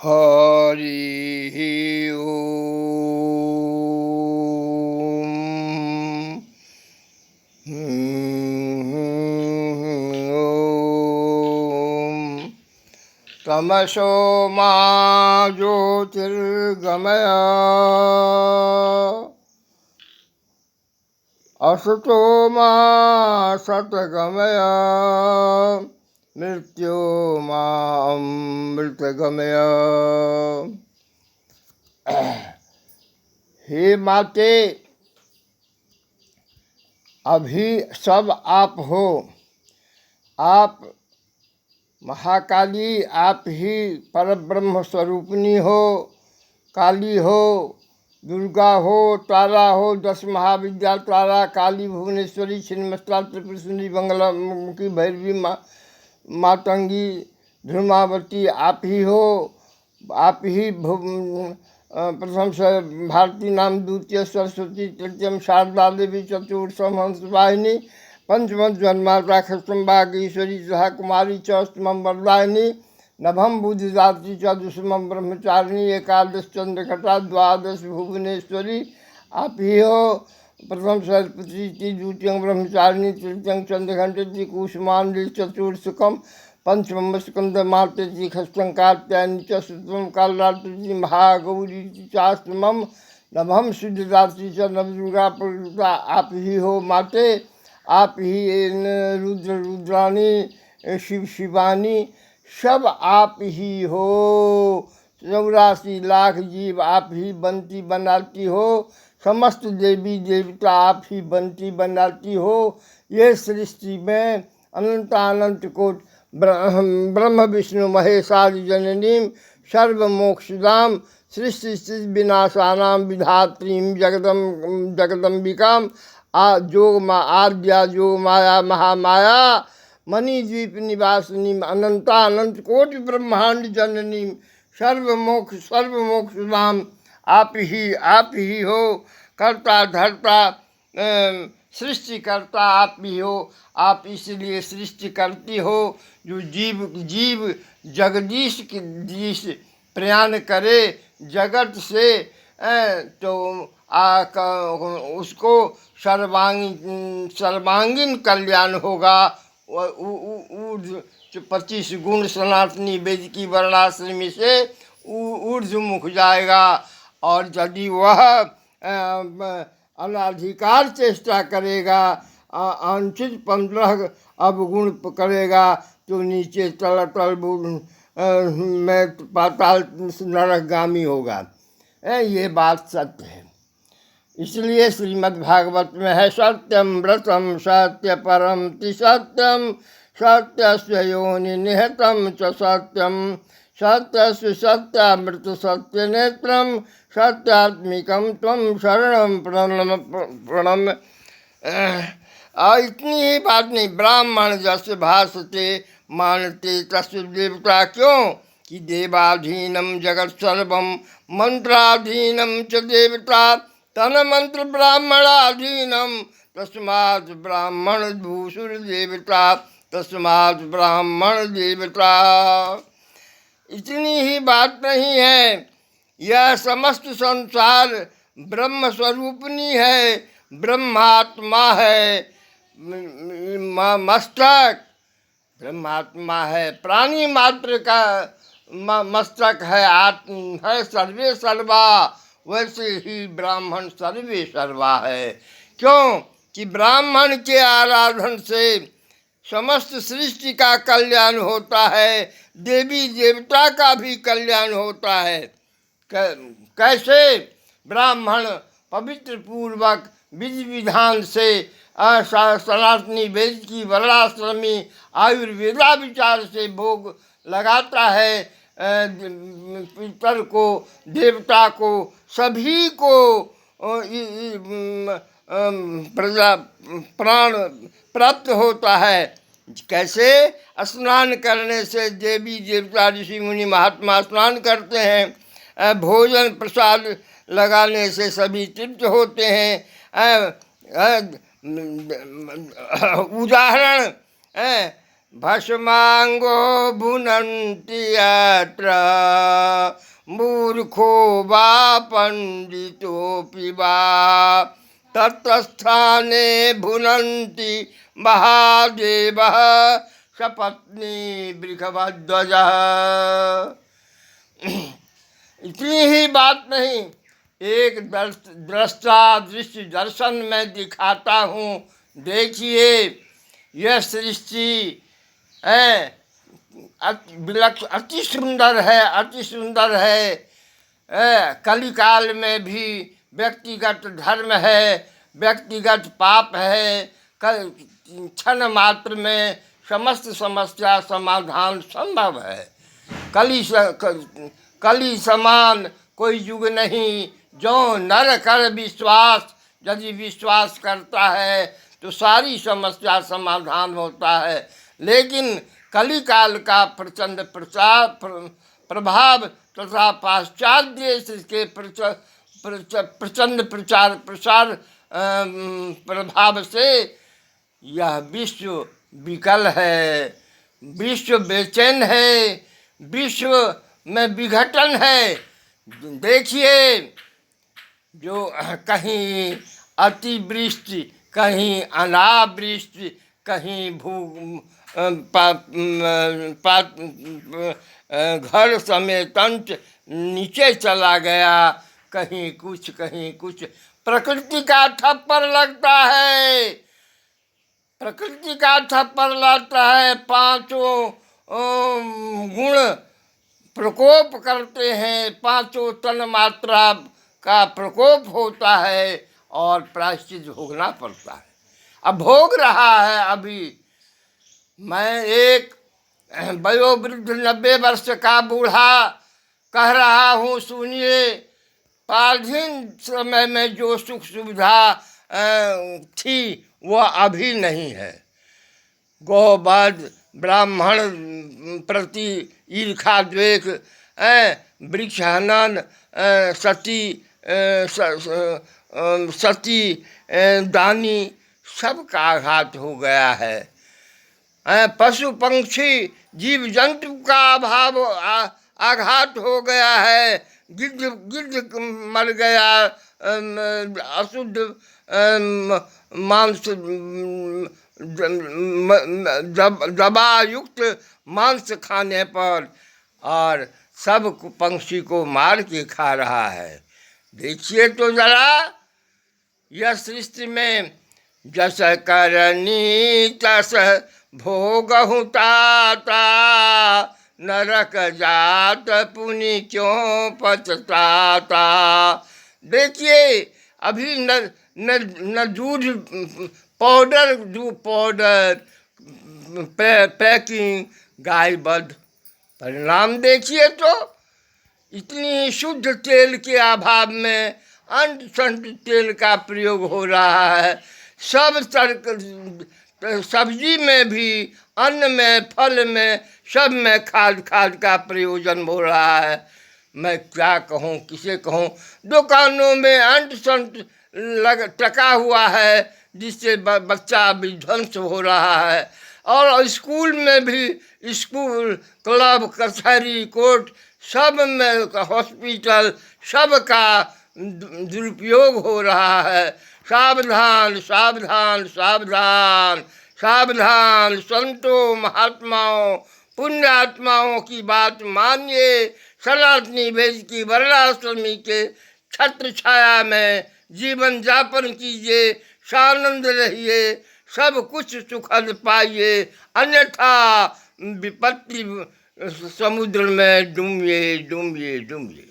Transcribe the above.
हरि ओम। ओम तमसो मा ज्योतिर्गमय असतो मा सतगमय मृत्यो मामृतगमय। हे माते, अभी सब आप हो। आप महाकाली, आप ही परब्रह्म स्वरूपिणी हो। काली हो, दुर्गा हो, तारा हो, 10 महाविद्या तारा, काली, भुवनेश्वरी, छिन्नमस्ता, त्रिपुर सुंदरी, बंगलामुखी, भैरवी, मातंगी, ध्रुमावती, आप ही हो। आप ही प्रथम भारती नाम, द्वितीय सरस्वती, तृतीयम शारदा देवी, चतुर्थम हंसवाहिनी, पंचम जन्माता खष्टम बागेश्वरी तथा कुमारी चौष्टम वरदायिनी, नभम बुद्धिदात्री च दुष्मम ब्रह्मचारिणी, एकादश चंद्रघटा, द्वादश भुवनेश्वरी आप ही हो। प्रथम सरस्वती, द्वितीय ब्रह्मचारिणी, तृतीय चंद्रघंटी, कुसुमांडी, चतुर्थकम, पंचम स्कंद माते, खष्टंकात्यायनी च, शुद्धम कालरात्रि, महागौरी चाष्टमम, नभम शुद्धदात्री च, नवदुर्गा प्रकृता आप ही हो माते। आप ही रुद्र रुद्राणी, शिव शिवानी, सब आप ही हो। 84 लाख जीव आप ही बनती बनाती हो। समस्त देवी देवता आप ही बनती बनाती हो। ये सृष्टि में अनंत कोट ब्रह्म विष्णु महेशादि जननीम सर्वमोक्षदाम सृष्टि स्थिति विनाशानाम विधात्रीम जगदम्बिकाम जोग मा आद्या जोग माया महामाया मणिद्वीप निवासिनी अनंत कोटि ब्रह्मांड जननी सर्वमोक्ष धाम आप ही हो। कर्ता धर्ता सृष्टि करता आप ही हो। आप इसलिए सृष्टि करती हो जो जीव जगदीश की दिश प्रयाण करे जगत से, तो उसको सर्वांगीण कल्याण होगा। 25 गुण सनातनी वेद की वर्णाश्रमी से ऊर्ध्वमुख जाएगा। और यदि वह अनाधिकार चेष्टा करेगा, अनुचित 15 अवगुण करेगा, तो नीचे तल में पाताल नरकगामी होगा। ये बात सत्य है। इसलिए श्रीमद् भागवत में है, सत्यम व्रतम सत्य परम ति सत्यम, सत्यस्य योनि निहतम च सत्यम, सत्यस्य सत्यामृत सत्य नेत्रम, सत्यात्मिकम त्वं शरणम प्रणम। इतनी ही बात नहीं, ब्राह्मण जस भाषते मानते तस्य देवता क्यों, कि देवाधीनम जगत सर्वम मंत्राधीनम च देवता, तन मंत्र ब्राह्मणाधीनम तस्मात् ब्राह्मण भूषुर देवता, तस्मात् ब्राह्मण देवता। इतनी ही बात नहीं है, यह समस्त संसार ब्रह्म स्वरूपनी है, ब्रह्मात्मा है। मस्तक ब्रह्मात्मा है, प्राणी मात्र का मस्तक है, आत्म है सर्वे सर्वा। वैसे ही ब्राह्मण सर्वे सर्वा है। क्यों कि ब्राह्मण के आराधन से समस्त सृष्टि का कल्याण होता है, देवी देवता का भी कल्याण होता है। कैसे? ब्राह्मण पवित्र पूर्वक विधि विधान से सनातनी वेद की वर्णाश्रमी आयुर्वेदा विचार से भोग लगाता है, पितर को, देवता को, सभी को प्राण प्राप्त होता है। कैसे? स्नान करने से देवी देवता ऋषि मुनि महात्मा स्नान करते हैं, भोजन प्रसाद लगाने से सभी तृप्त होते हैं। उदाहरण भस्मांगो भुनन्ति यत्र मूर्खो वा पंडितोऽपि वा तत्स्थाने भुनन्ति महादेवः सपत्नी वृषभध्वजः। इतनी ही बात नहीं, एक दृष्टि दर्शन में दिखाता हूँ। देखिए, यह सृष्टि अति सुंदर है, अति सुंदर है। कलिकाल में भी व्यक्तिगत धर्म है, व्यक्तिगत पाप है। क्षण मात्र में समस्त समस्या समाधान संभव है। कली समान कोई युग नहीं। जो नर कर विश्वास, यदि विश्वास करता है तो सारी समस्या समाधान होता है। लेकिन कलिकाल का प्रचंड प्रभाव तथा पाश्चात्य देश के प्रचंड प्रसार प्रभाव से यह विश्व विकल है, विश्व बेचैन है, विश्व में विघटन है। देखिए, जो कहीं अतिवृष्टि, कहीं अनावृष्टि, कहीं घर समेत नीचे चला गया, कहीं कुछ। प्रकृति का थप्पड़ लगता है, प्रकृति का थप्पड़ लगता है। पांचों गुण प्रकोप करते हैं, पांचों तन मात्रा का प्रकोप होता है और प्रायश्चित भोगना पड़ता है। अब भोग रहा है। अभी मैं एक वयोवृद्ध 90 वर्ष का बूढ़ा कह रहा हूँ, सुनिए। प्राचीन समय में जो सुख सुविधा थी वह अभी नहीं है। गौवध ब्राह्मण प्रति ईर्खा द्वेष, वृक्ष हनन, सती दानी, सबका आघात हो गया है। पशु पंक्षी जीव जंतु का अभाव आघात हो गया है। गिद्ध मर गया, अशुद्ध मांस, दबायुक्त मांस खाने पर, और सब पंछी को मार के खा रहा है। देखिए तो जरा, यह सृष्टि में जस करनी तस भोगहु ताता, नरक जात पुनि क्यों पछताता। देखिए, अभी न दूध पाउडर पैकिंग, गाय वध। परिणाम देखिए तो, इतनी शुद्ध तेल के अभाव में अंत तेल का प्रयोग हो रहा है। सब सब्जी में भी, अन्न में, फल में, सब में खाद का प्रयोजन हो रहा है। मैं क्या कहूँ, किसे कहूँ। दुकानों में अंट टका हुआ है, जिससे बच्चा विध्वंस हो रहा है। और स्कूल में भी, स्कूल, क्लब, कचहरी, कोर्ट, सब में, हॉस्पिटल, सब का दुरुपयोग हो रहा है। सावधान सावधान सावधान सावधान, संतों महात्माओं पुण्यात्माओं की बात मानिए। सनातनी वेद की वर्णाश्रमी के छत्र छाया में जीवन यापन कीजिए, सानंद रहिए, सब कुछ सुखद पाइए, अन्यथा विपत्ति समुद्र में डूबिए डूबिए डूबिए।